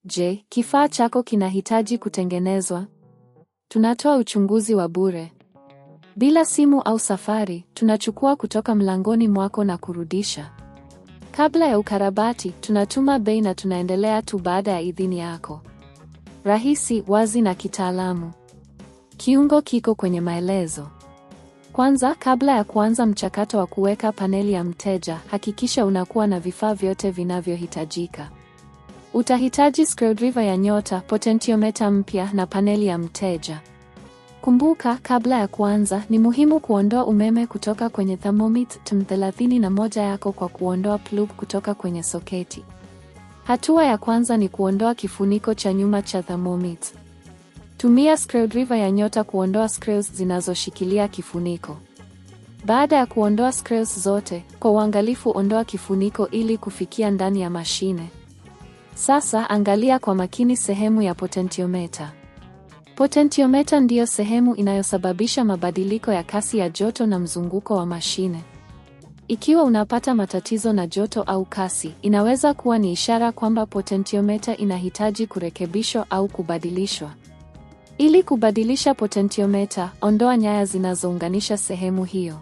Je, kifaa chako kinahitaji kutengenezwa? Tunatoa uchunguzi wa bure. Bila simu au safari, tunachukua kutoka mlangoni mwako na kurudisha. Kabla ya ukarabati, tunatuma bei na tunaendelea tu baada ya idhini yako. Rahisi, wazi na kitaalamu. Kiungo kiko kwenye maelezo. Kwanza, kabla ya kuanza mchakato wa kuweka paneli ya mteja, hakikisha unakuwa na vifaa vyote vinavyohitajika. Utahitaji screwdriver ya nyota, potentiometer mpya na paneli ya mteja. Kumbuka, kabla ya kuanza, ni muhimu kuondoa umeme kutoka kwenye thermomix TM31 yako kwa kuondoa plug kutoka kwenye soketi. Hatua ya kwanza ni kuondoa kifuniko cha nyuma cha thermomix. Tumia screwdriver ya nyota kuondoa screws zinazoshikilia kifuniko. Baada ya kuondoa screws zote, kwa uangalifu ondoa kifuniko ili kufikia ndani ya mashine. Sasa angalia kwa makini sehemu ya potentiometer. Potentiometer ndiyo sehemu inayosababisha mabadiliko ya kasi ya joto na mzunguko wa mashine. Ikiwa unapata matatizo na joto au kasi, inaweza kuwa ni ishara kwamba potentiometer inahitaji kurekebishwa au kubadilishwa. Ili kubadilisha potentiometer, ondoa nyaya zinazounganisha sehemu hiyo.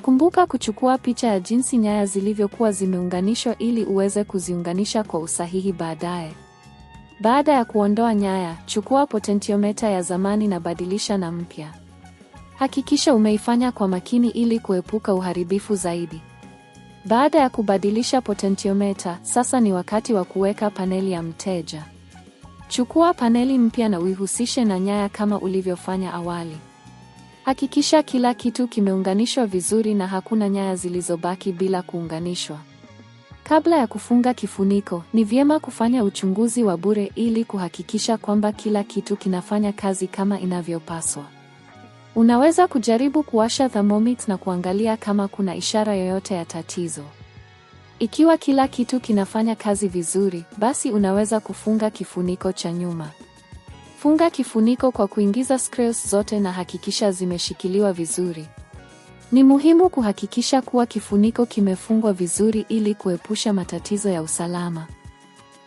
Kumbuka kuchukua picha ya jinsi nyaya zilivyokuwa zimeunganishwa ili uweze kuziunganisha kwa usahihi baadaye. Baada ya kuondoa nyaya, chukua potentiometer ya zamani na badilisha na mpya. Hakikisha umeifanya kwa makini ili kuepuka uharibifu zaidi. Baada ya kubadilisha potentiometer, sasa ni wakati wa kuweka paneli ya mteja. Chukua paneli mpya na uihusishe na nyaya kama ulivyofanya awali. Hakikisha kila kitu kimeunganishwa vizuri na hakuna nyaya zilizobaki bila kuunganishwa. Kabla ya kufunga kifuniko, ni vyema kufanya uchunguzi wa bure ili kuhakikisha kwamba kila kitu kinafanya kazi kama inavyopaswa. Unaweza kujaribu kuwasha thermomix na kuangalia kama kuna ishara yoyote ya tatizo. Ikiwa kila kitu kinafanya kazi vizuri, basi unaweza kufunga kifuniko cha nyuma. Funga kifuniko kwa kuingiza screws zote na hakikisha zimeshikiliwa vizuri. Ni muhimu kuhakikisha kuwa kifuniko kimefungwa vizuri ili kuepusha matatizo ya usalama.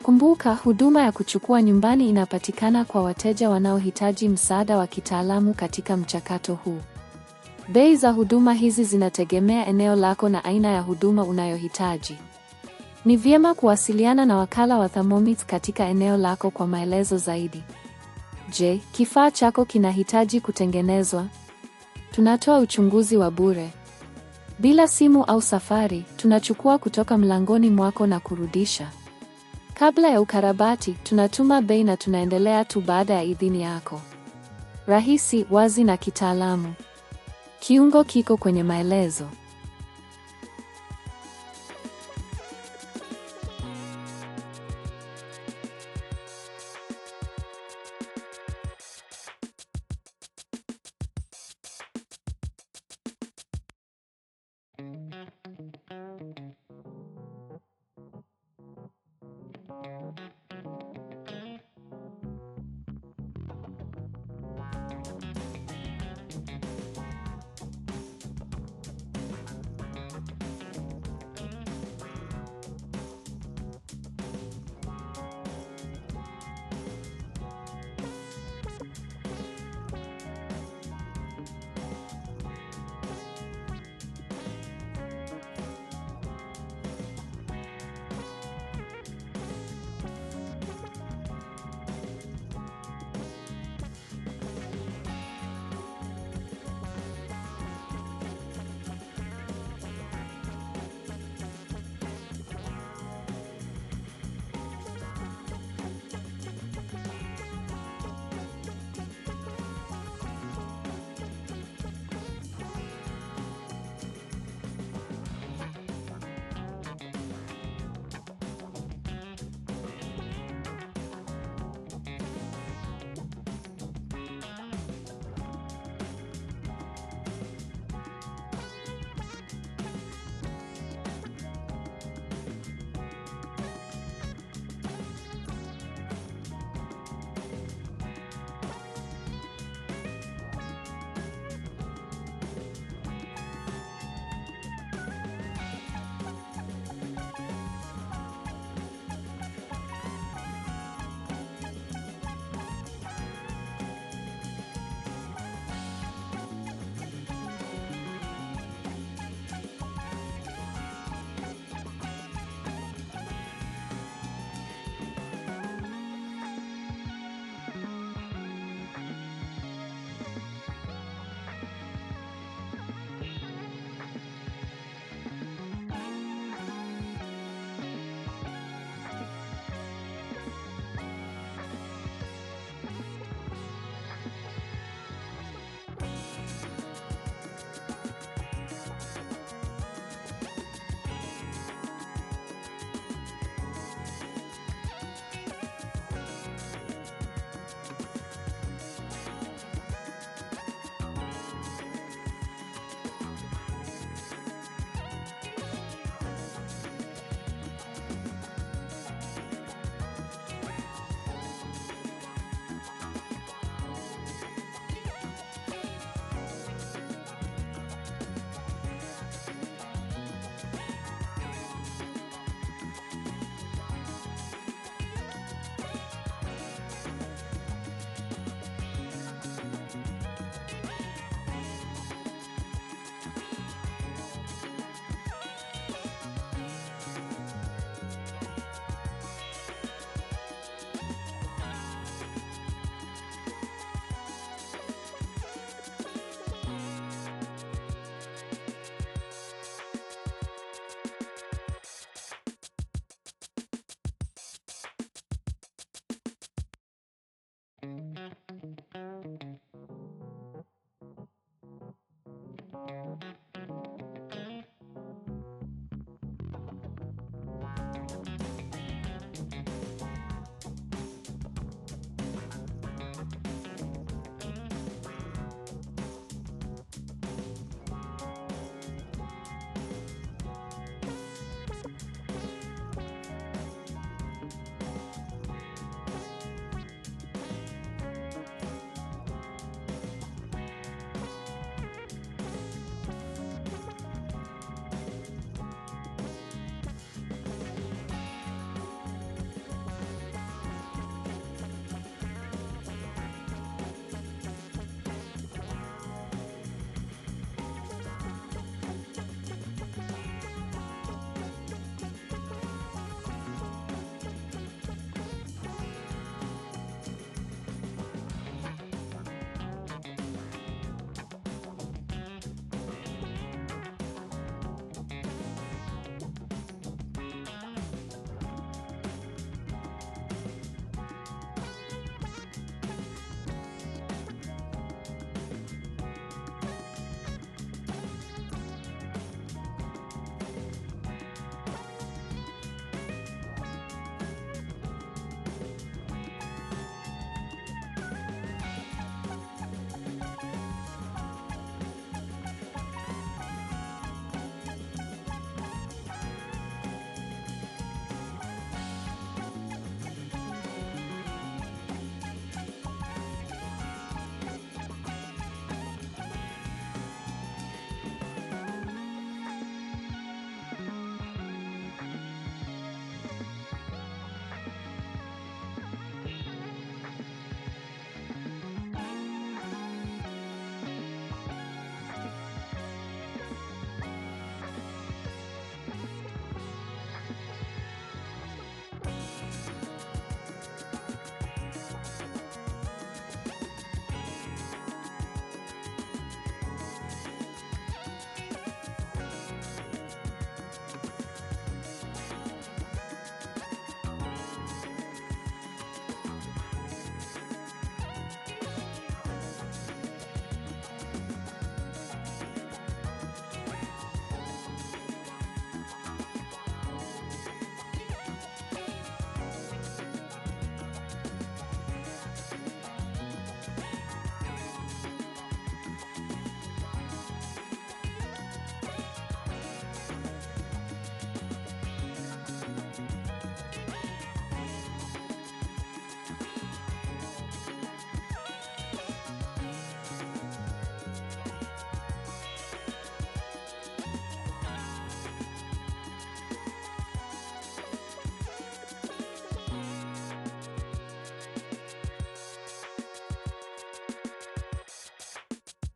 Kumbuka, huduma ya kuchukua nyumbani inapatikana kwa wateja wanaohitaji msaada wa kitaalamu katika mchakato huu. Bei za huduma hizi zinategemea eneo lako na aina ya huduma unayohitaji. Ni vyema kuwasiliana na wakala wa Thermomix katika eneo lako kwa maelezo zaidi. Je, kifaa chako kinahitaji kutengenezwa? Tunatoa uchunguzi wa bure. Bila simu au safari, tunachukua kutoka mlangoni mwako na kurudisha. Kabla ya ukarabati, tunatuma bei na tunaendelea tu baada ya idhini yako. Rahisi, wazi na kitaalamu. Kiungo kiko kwenye maelezo.